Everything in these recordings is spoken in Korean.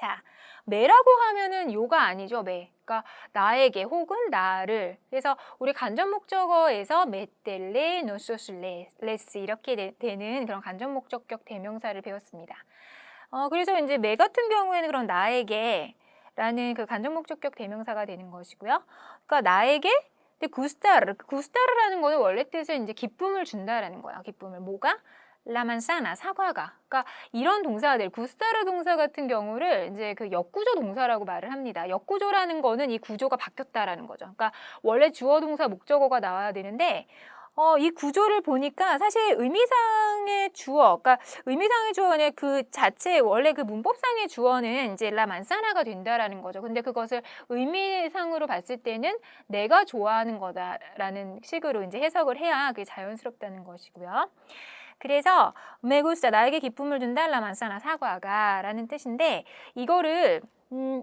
자, 메라고 하면은 요가 아니죠, 메. 그러니까 나에게 혹은 나를. 그래서 우리 간접 목적어에서 메텔레, 노소슬레, 레스 이렇게 되는 그런 간접 목적격 대명사를 배웠습니다. 그래서 이제 메 같은 경우에는 그런 나에게 라는 그 간접 목적격 대명사가 되는 것이고요. 그러니까 나에게 근데 구스타르라는 거는 원래 뜻은 이제 기쁨을 준다라는 거야. 기쁨을 뭐가? 라만사나 사과가. 그러니까 이런 동사들 구스타르 동사 같은 경우를 이제 그 역구조 동사라고 말을 합니다. 역구조라는 거는 이 구조가 바뀌었다라는 거죠. 그러니까 원래 주어 동사 목적어가 나와야 되는데 이 구조를 보니까 사실 의미상의 주어, 그러니까 의미상의 주어는 그 자체 원래 그 문법상의 주어는 이제 라만사나가 된다라는 거죠. 근데 그것을 의미상으로 봤을 때는 내가 좋아하는 거다라는 식으로 이제 해석을 해야 그게 자연스럽다는 것이고요. 그래서 메구스타 나에게 기쁨을 준다 라만사나 사과가 라는 뜻인데 이거를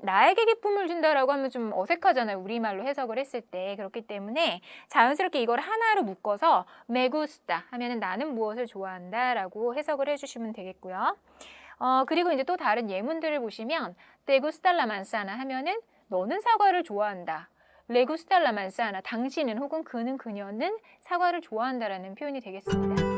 나에게 기쁨을 준다라고 하면 좀 어색하잖아요. 우리말로 해석을 했을 때. 그렇기 때문에 자연스럽게 이걸 하나로 묶어서 메구스타 하면은 나는 무엇을 좋아한다라고 해석을 해주시면 되겠고요. 그리고 이제 또 다른 예문들을 보시면 데구스타 라만사나 하면은 너는 사과를 좋아한다. 레구스타 라만사나 당신은 혹은 그는 그녀는 사과를 좋아한다라는 표현이 되겠습니다.